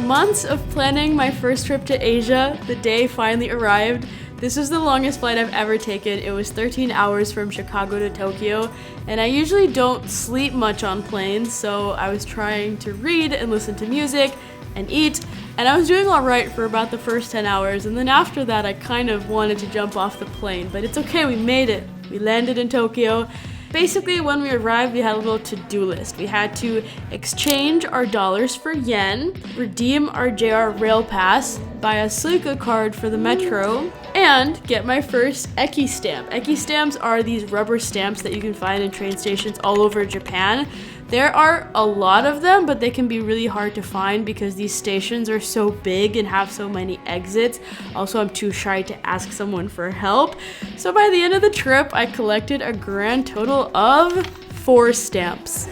months of planning my first trip to Asia, the day finally arrived. This was the longest flight I've ever taken. It was 13 hours from Chicago to Tokyo, and I usually don't sleep much on planes, so I was trying to read and listen to music and eat, and I was doing alright for about the first 10 hours, and then after that I kind of wanted to jump off the plane, but it's okay, we made it. We landed in Tokyo. Basically, when we arrived, we had a little to-do list. We had to exchange our dollars for yen, redeem our JR Rail Pass, buy a Suica card for the metro, and get my first Eki stamp. Eki stamps are these rubber stamps that you can find in train stations all over Japan. There are a lot of them, but they can be really hard to find because these stations are so big and have so many exits. Also, I'm too shy to ask someone for help. So by the end of the trip, I collected a grand total of 4 stamps.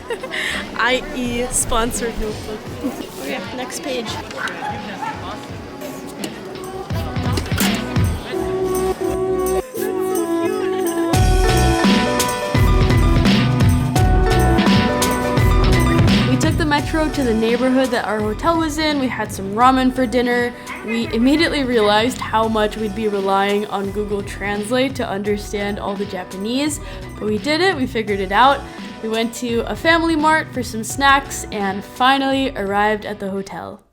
i.e. sponsored notebook. Okay, next page. Metro to the neighborhood that our hotel was in. We had some ramen for dinner. We immediately realized how much we'd be relying on Google Translate to understand all the Japanese, but we did it, we figured it out. We went to a family mart for some snacks and finally arrived at the hotel.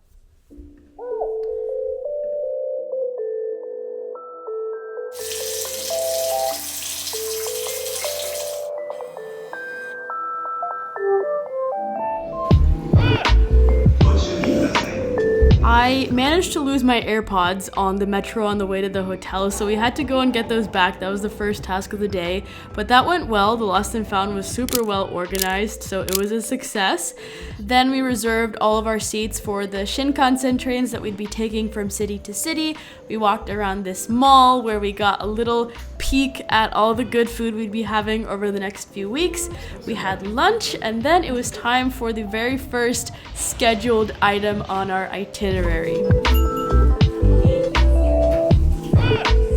I managed to lose my AirPods on the metro on the way to the hotel, so we had to go and get those back. That was the first task of the day, but that went well. The lost and found was super well organized, so it was a success. Then we reserved all of our seats for the Shinkansen trains that we'd be taking from city to city. We walked around this mall where we got a little peek at all the good food we'd be having over the next few weeks. We had lunch, and then it was time for the very first scheduled item on our itinerary.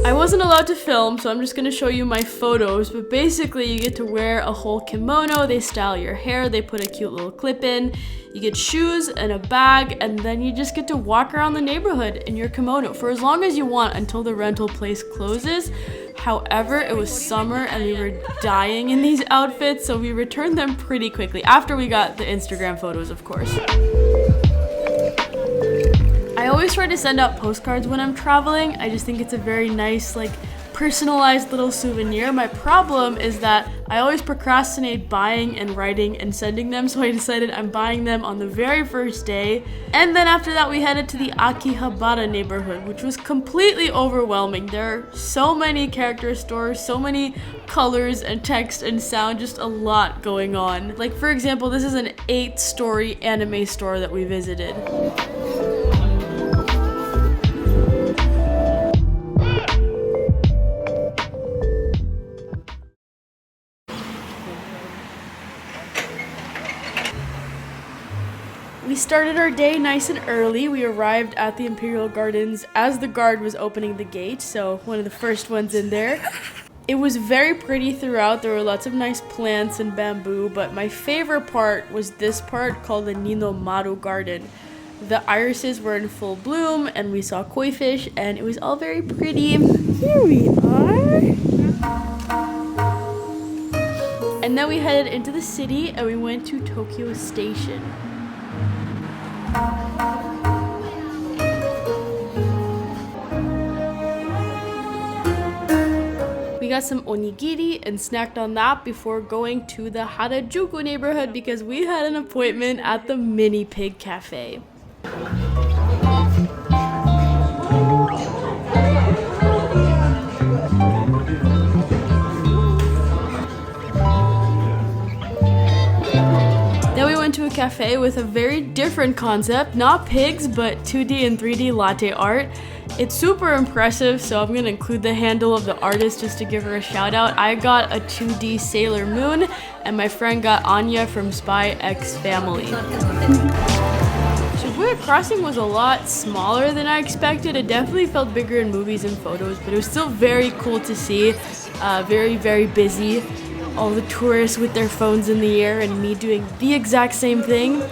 I wasn't allowed to film, so I'm just going to show you my photos, but basically you get to wear a whole kimono, they style your hair, they put a cute little clip in, you get shoes and a bag, and then you just get to walk around the neighborhood in your kimono for as long as you want until the rental place closes. However, it was summer and we were dying in these outfits, so we returned them pretty quickly, after we got the Instagram photos, of course. I always try to send out postcards when I'm traveling. I just think it's a very nice, personalized little souvenir. My problem is that I always procrastinate buying and writing and sending them, so I decided I'm buying them on the very first day. And then after that, we headed to the Akihabara neighborhood, which was completely overwhelming. There are so many character stores, so many colors and text and sound, just a lot going on. Like, for example, this is an 8-story anime store that we visited. We started our day nice and early. We arrived at the Imperial Gardens as the guard was opening the gate, so one of the first ones in there. It was very pretty throughout. There were lots of nice plants and bamboo, but my favorite part was this part called the Ninomaru Garden. The irises were in full bloom, and we saw koi fish, and it was all very pretty. Here we are. And then we headed into the city, and we went to Tokyo Station. We got some onigiri and snacked on that before going to the Harajuku neighborhood because we had an appointment at the Mini Pig Cafe. Then we went to a cafe with a very different concept, not pigs, but 2D and 3D latte art. It's super impressive, so I'm going to include the handle of the artist just to give her a shout out. I got a 2D Sailor Moon, and my friend got Anya from Spy X Family. Shibuya Crossing was a lot smaller than I expected. It definitely felt bigger in movies and photos, but it was still very cool to see. Very, very busy. All the tourists with their phones in the air and me doing the exact same thing.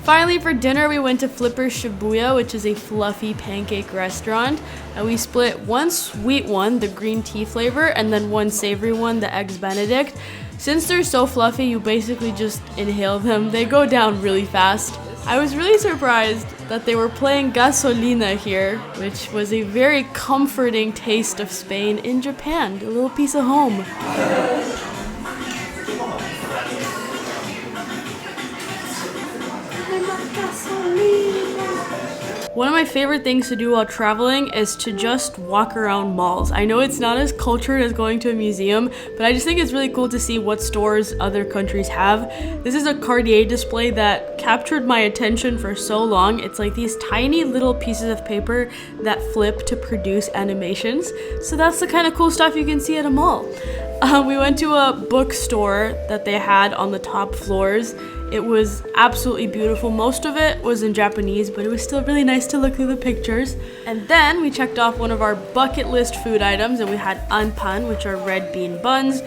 Finally, for dinner, we went to Flipper's Shibuya, which is a fluffy pancake restaurant. And we split one sweet one, the green tea flavor, and then one savory one, the Eggs Benedict. Since they're so fluffy, you basically just inhale them. They go down really fast. I was really surprised that they were playing Gasolina here, which was a very comforting taste of Spain in Japan, a little piece of home. One of my favorite things to do while traveling is to just walk around malls. I know it's not as cultured as going to a museum, but I just think it's really cool to see what stores other countries have. This is a Cartier display that captured my attention for so long. It's like these tiny little pieces of paper that flip to produce animations. So that's the kind of cool stuff you can see at a mall. We went to a bookstore that they had on the top floors. It was absolutely beautiful. Most of it was in Japanese, but it was still really nice to look through the pictures. And then we checked off one of our bucket list food items, and we had anpan, which are red bean buns.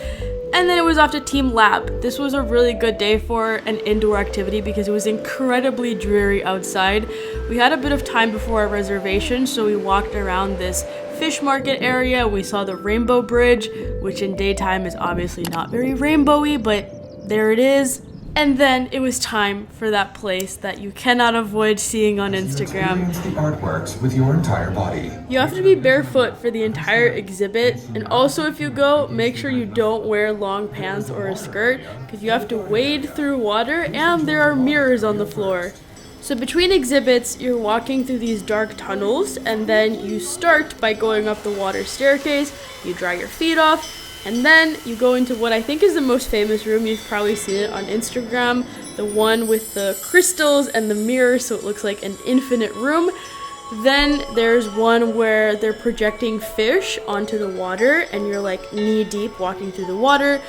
And then it was off to Team Lab. This was a really good day for an indoor activity because it was incredibly dreary outside. We had a bit of time before our reservation, so we walked around this fish market area. We saw the Rainbow Bridge, which in daytime is obviously not very rainbowy, but there it is. And then it was time for that place that you cannot avoid seeing on Instagram. Experience the artworks with your entire body. You have to be barefoot for the entire exhibit, and also if you go, make sure you don't wear long pants or a skirt, because you have to wade through water, and there are mirrors on the floor. So between exhibits, you're walking through these dark tunnels, and then you start by going up the water staircase, you dry your feet off, and then you go into what I think is the most famous room. You've probably seen it on Instagram, the one with the crystals and the mirror, so it looks like an infinite room. Then there's one where they're projecting fish onto the water, and you're like knee deep walking through the water.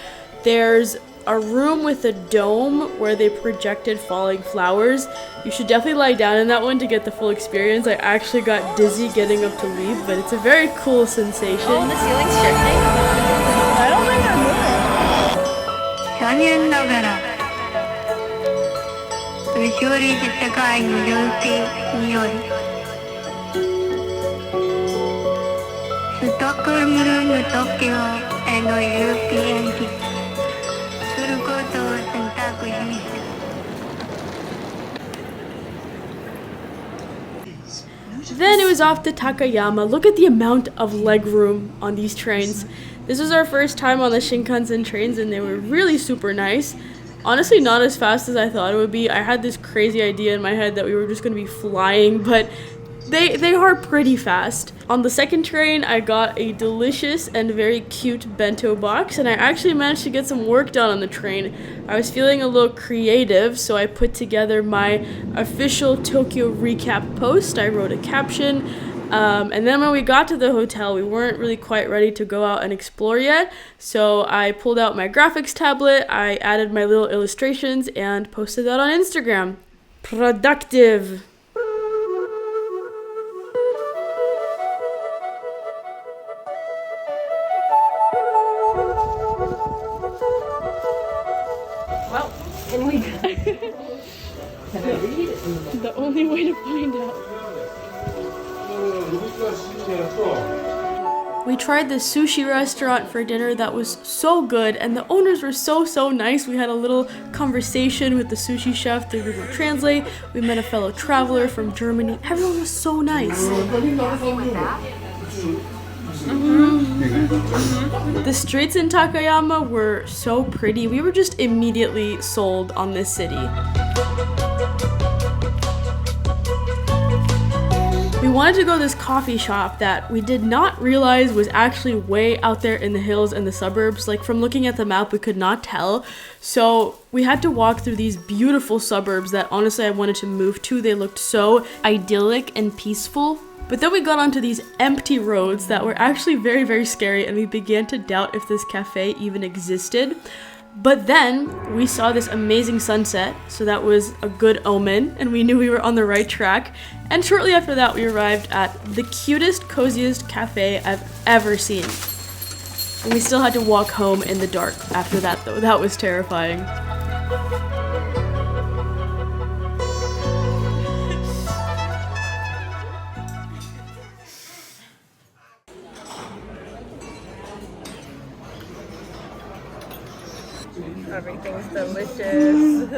There's a room with a dome where they projected falling flowers. You should definitely lie down in that one to get the full experience. I actually got dizzy getting up to leave, but it's a very cool sensation. Oh, the ceiling's shifting? I don't think I'm moving. 残念ながら後り世界の両手によりストックホルムの東京への郵便機することを選択しました。Then it was off to Takayama. Look at the amount of leg room on these trains. This was our first time on the Shinkansen trains, and they were really super nice. Honestly, not as fast as I thought it would be. I had this crazy idea in my head that we were just going to be flying, but they are pretty fast. On the second train, I got a delicious and very cute bento box, and I actually managed to get some work done on the train. I was feeling a little creative, so I put together my official Tokyo recap post. I wrote a caption, and then when we got to the hotel, we weren't really quite ready to go out and explore yet, so I pulled out my graphics tablet, I added my little illustrations, and posted that on Instagram. Productive! Well, can we Can I read it? The only way to find out. We tried this sushi restaurant for dinner that was so good, and the owners were so nice. We had a little conversation with the sushi chef through Google Translate. We met a fellow traveler from Germany. Everyone was so nice. The streets in Takayama were so pretty. We were just immediately sold on this city. We wanted to go to this coffee shop that we did not realize was actually way out there in the hills and the suburbs. Like, from looking at the map, we could not tell. So we had to walk through these beautiful suburbs that honestly I wanted to move to. They looked so idyllic and peaceful. But then we got onto these empty roads that were actually very scary, and we began to doubt if this cafe even existed. But then we saw this amazing sunset, so that was a good omen, and we knew we were on the right track. And shortly after that, we arrived at the cutest, coziest cafe I've ever seen. And we still had to walk home in the dark after that, though. That was terrifying. Everything's delicious.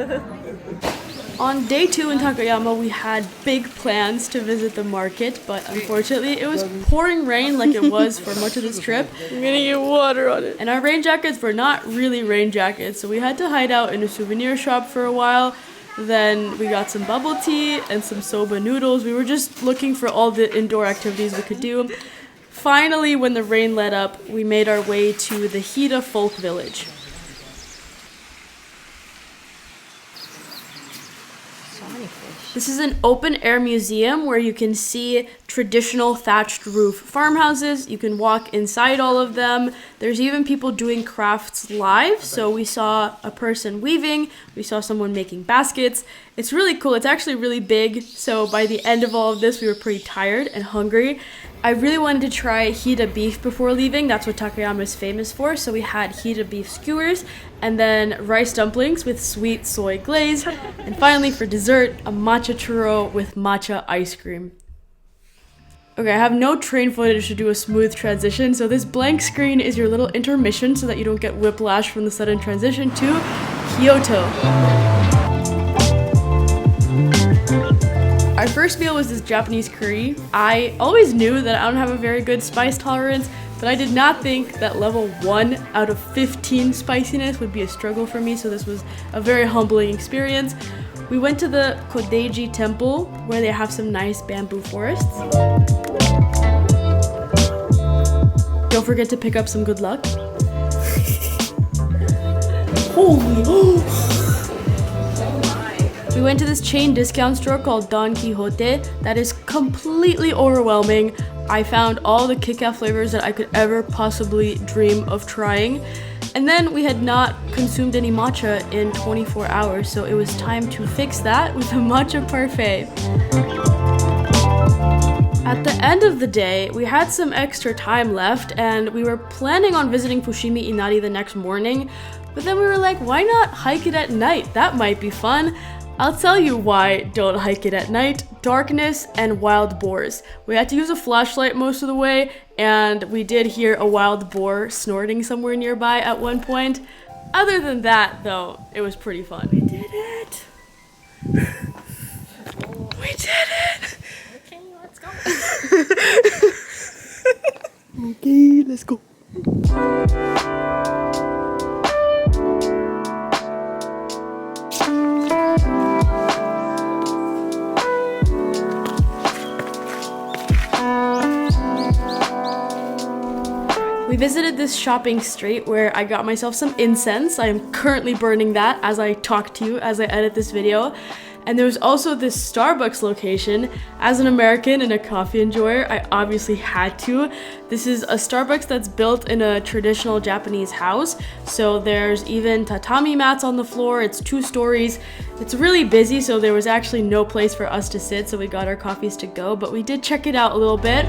On day 2 in Takayama, we had big plans to visit the market, but unfortunately it was pouring rain like it was for much of this trip. I'm gonna get water on it. And our rain jackets were not really rain jackets, so we had to hide out in a souvenir shop for a while. Then we got some bubble tea and some soba noodles. We were just looking for all the indoor activities we could do. Finally, when the rain let up, we made our way to the Hida Folk Village. This is an open-air museum where you can see traditional thatched roof farmhouses. You can walk inside all of them. There's even people doing crafts live. So we saw a person weaving. We saw someone making baskets. It's really cool. It's actually really big. So by the end of all of this, we were pretty tired and hungry. I really wanted to try Hida beef before leaving. That's what Takayama is famous for. So we had Hida beef skewers and then rice dumplings with sweet soy glaze. And finally, for dessert, a matcha churro with matcha ice cream. Okay, I have no train footage to do a smooth transition, so this blank screen is your little intermission so that you don't get whiplash from the sudden transition to Kyoto. Our first meal was this Japanese curry. I always knew that I don't have a very good spice tolerance, but I did not think that level 1 out of 15 spiciness would be a struggle for me, so this was a very humbling experience. We went to the Kodeji temple, where they have some nice bamboo forests. Don't forget to pick up some good luck. Holy! We went to this chain discount store called Don Quixote that is completely overwhelming. I found all the Kit Kat flavors that I could ever possibly dream of trying. And then we had not consumed any matcha in 24 hours, so it was time to fix that with a matcha parfait. At the end of the day, we had some extra time left and we were planning on visiting Fushimi Inari the next morning, but then we were like, why not hike it at night? That might be fun. I'll tell you why don't hike it at night. Darkness and wild boars. We had to use a flashlight most of the way, and we did hear a wild boar snorting somewhere nearby at one point. Other than that, though, it was pretty fun. We did it! We did it! Okay, let's go. Okay, let's go. We visited this shopping street where I got myself some incense. I am currently burning that as I talk to you, as I edit this video. And there was also this Starbucks location. As an American and a coffee enjoyer, I obviously had to. This is a Starbucks that's built in a traditional Japanese house. So there's even tatami mats on the floor. It's 2 stories. It's really busy, so there was actually no place for us to sit, so we got our coffees to go, but we did check it out a little bit.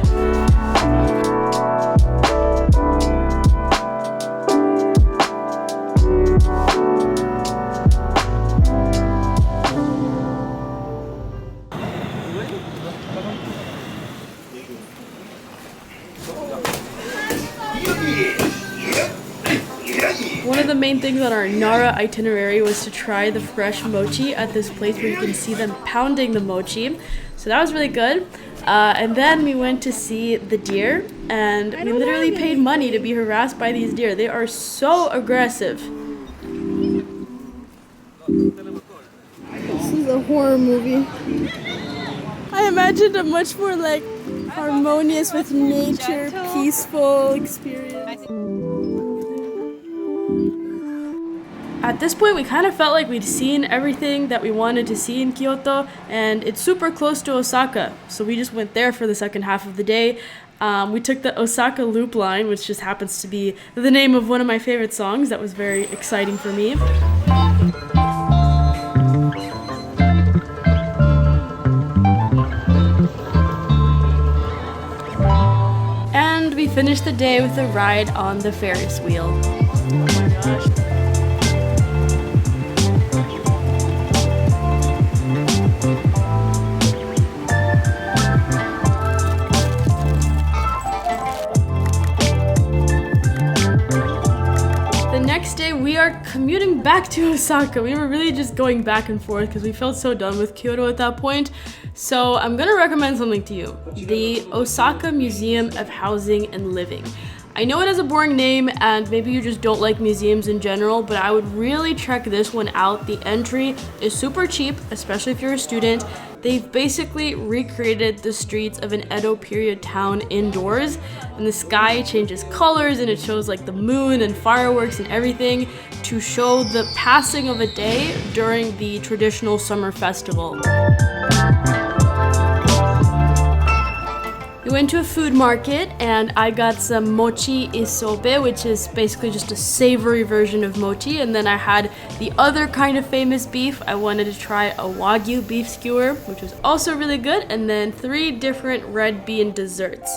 One of the main things on our Nara itinerary was to try the fresh mochi at this place where you can see them pounding the mochi. So that was really good. And then we went to see the deer, and we literally paid money to be harassed by these deer. They are so aggressive. This is a horror movie. I imagined a much more like harmonious with nature, peaceful experience. At this point, we kind of felt like we'd seen everything that we wanted to see in Kyoto, and it's super close to Osaka, so we just went there for the second half of the day. We took the Osaka Loop line, which just happens to be the name of one of my favorite songs. That was very exciting for me. And we finished the day with a ride on the Ferris wheel. Oh my gosh. We are commuting back back to Osaka. We were really just going back and forth because we felt so done with Kyoto at that point. So I'm gonna recommend something to you. The Osaka Museum of Housing and Living. I know it has a boring name and maybe you just don't like museums in general, but I would really check this one out. The entry is super cheap, especially if you're a student. They've basically recreated the streets of an Edo period town indoors, and the sky changes colors and it shows like the moon and fireworks and everything to show the passing of a day during the traditional summer festival. We went to a food market and I got some mochi isobe, which is basically just a savory version of mochi, and then I had the other kind of famous beef. I wanted to try a Wagyu beef skewer, which was also really good, and then 3 different red bean desserts.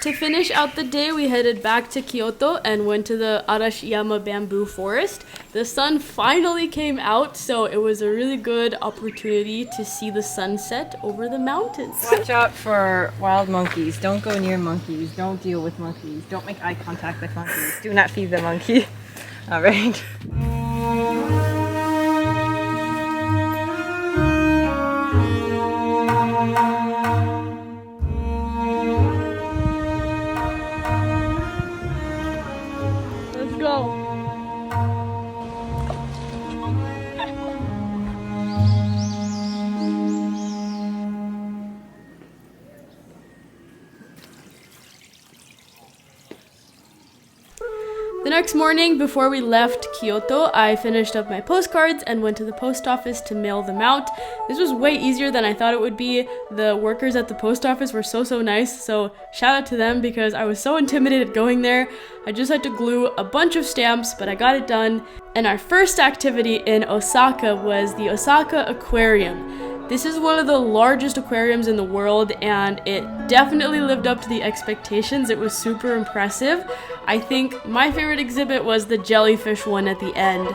To finish out the day, we headed back to Kyoto and went to the Arashiyama bamboo forest. The sun finally came out, so it was a really good opportunity to see the sunset over the mountains. Watch out for wild monkeys. Don't go near monkeys. Don't deal with monkeys. Don't make eye contact with monkeys. Do not feed the monkey. All right. Let's go. The next morning, before we left Kyoto, I finished up my postcards and went to the post office to mail them out. This was way easier than I thought it would be. The workers at the post office were so nice, so shout out to them because I was so intimidated going there. I just had to glue a bunch of stamps, but I got it done. And our first activity in Osaka was the Osaka Aquarium. This is one of the largest aquariums in the world, and it definitely lived up to the expectations. It was super impressive. I think my favorite exhibit was the jellyfish one at the end.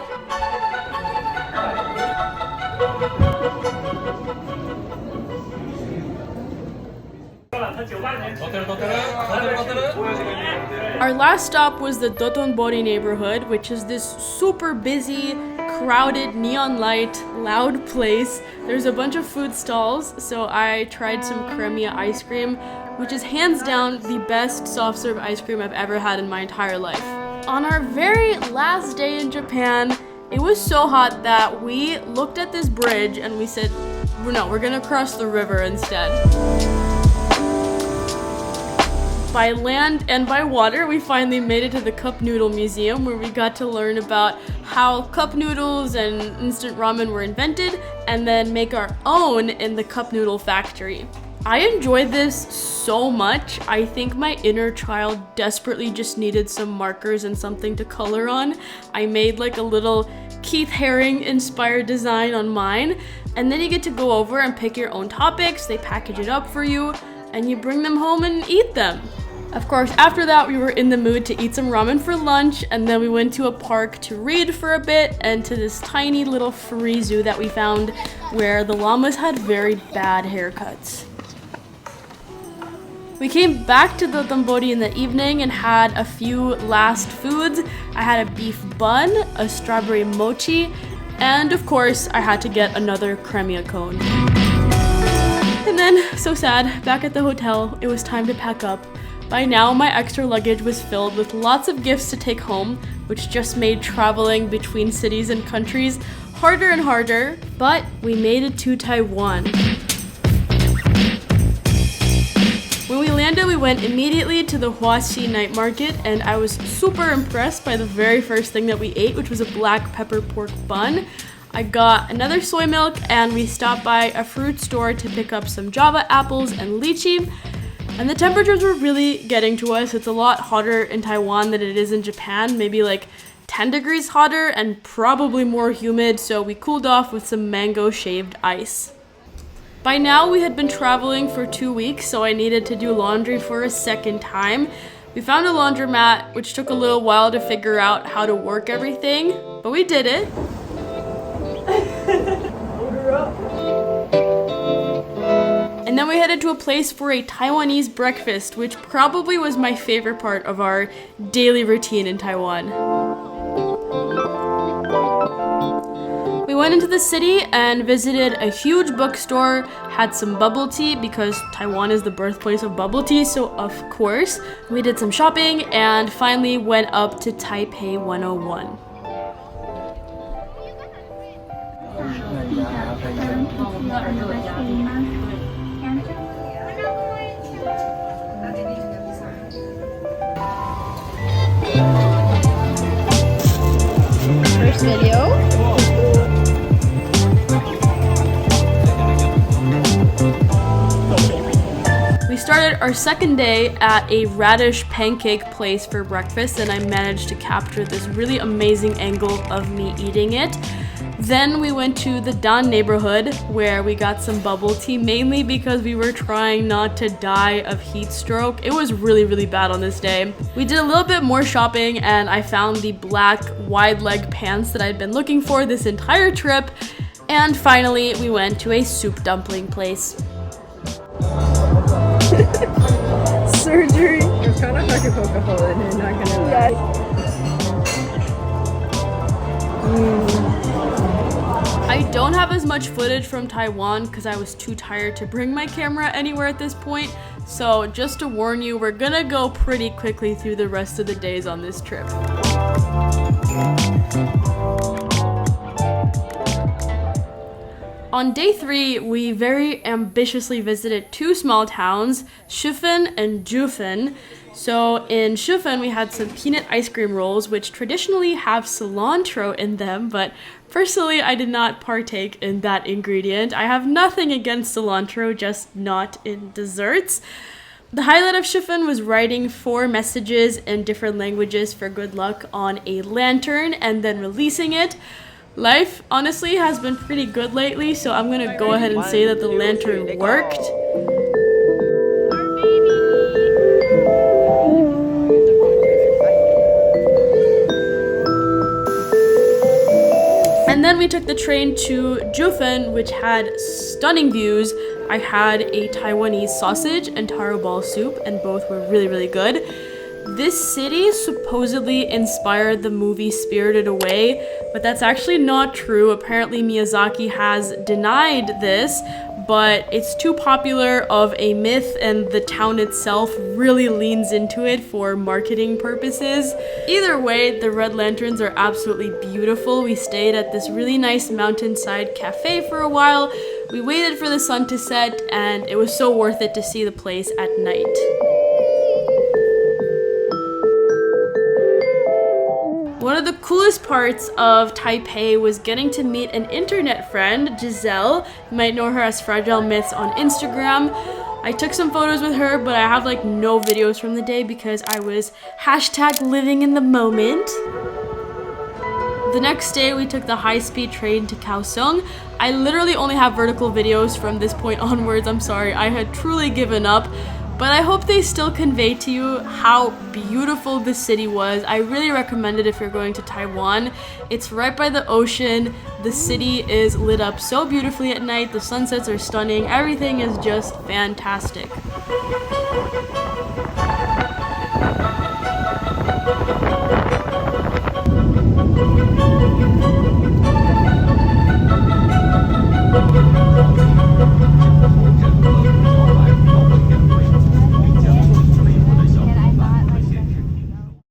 Our last stop was the Dotonbori neighborhood, which is this super busy, crowded, neon light, loud place. There's a bunch of food stalls, so I tried some cremia ice cream, which is hands down the best soft serve ice cream I've ever had in my entire life. On our very last day in Japan, it was so hot that we looked at this bridge and we said, no, we're gonna cross the river instead. By land and by water, we finally made it to the Cup Noodle Museum, where we got to learn about how cup noodles and instant ramen were invented, and then make our own in the cup noodle factory. I enjoyed this so much. I think my inner child desperately just needed some markers and something to color on. I made like a little Keith Haring inspired design on mine, and then you get to go over and pick your own topics. They package it up for you, and you bring them home and eat them. Of course, after that, we were in the mood to eat some ramen for lunch, and then we went to a park to read for a bit, and to this tiny little free zoo that we found where the llamas had very bad haircuts. We came back to the Dotonbori in the evening and had a few last foods. I had a beef bun, a strawberry mochi, and of course, I had to get another cremia cone. And then, so sad, back at the hotel, it was time to pack up. By now, my extra luggage was filled with lots of gifts to take home, which just made traveling between cities and countries harder and harder, but we made it to Taiwan. When we landed, we went immediately to the Huaxi night market, and I was super impressed by the very first thing that we ate, which was a black pepper pork bun. I got another soy milk, and we stopped by a fruit store to pick up some Java apples and lychee. And the temperatures were really getting to us. It's a lot hotter in Taiwan than it is in Japan, maybe like 10 degrees hotter and probably more humid, so we cooled off with some mango shaved ice. By now, we had been traveling for 2 weeks, so I needed to do laundry for a second time. We found a laundromat, which took a little while to figure out how to work everything, but we did it. And And then we headed to a place for a Taiwanese breakfast, which probably was my favorite part of our daily routine in Taiwan. We went into the city and visited a huge bookstore, had some bubble tea because Taiwan is the birthplace of bubble tea, so of course. We did some shopping and finally went up to Taipei 101. First video. We started our second day at a radish pancake place for breakfast, and I managed to capture this really amazing angle of me eating it. Then we went to the Dan neighborhood where we got some bubble tea, mainly because we were trying not to die of heat stroke. It was really bad on this day. We did a little bit more shopping and I found the black wide leg pants that I'd been looking for this entire trip. And finally, we went to a soup dumpling place. Surgery. It's kind of like a Coca-Cola and you're not gonna lie. I don't have as much footage from Taiwan because I was too tired to bring my camera anywhere at this point. So just to warn you, we're gonna go pretty quickly through the rest of the days on this trip. On day 3, we very ambitiously visited 2 small towns, Shifen and Jiufen. So in Shifen, we had some peanut ice cream rolls, which traditionally have cilantro in them, but personally, I did not partake in that ingredient. I have nothing against cilantro, just not in desserts. The highlight of Shifen was writing 4 messages in different languages for good luck on a lantern and then releasing it. Life, honestly, has been pretty good lately, so I'm gonna go ahead and say that the lantern worked. And then we took the train to Jiufen, which had stunning views. I had a Taiwanese sausage and taro ball soup, and both were really good. This city supposedly inspired the movie Spirited Away, but that's actually not true. Apparently Miyazaki has denied this, but it's too popular of a myth and the town itself really leans into it for marketing purposes. Either way, the red lanterns are absolutely beautiful. We stayed at this really nice mountainside cafe for a while. We waited for the sun to set, and it was so worth it to see the place at night. One of the coolest parts of Taipei was getting to meet an internet friend, Giselle. You might know her as Fragile Myths on Instagram. I took some photos with her, but I have like no videos from the day because I was #living in the moment. The next day, we took the high-speed train to Kaohsiung. I literally only have vertical videos from this point onwards. I'm sorry, I had truly given up. But I hope they still convey to you how beautiful this city was. I really recommend it if you're going to Taiwan. It's right by the ocean. The city is lit up so beautifully at night. The sunsets are stunning. Everything is just fantastic.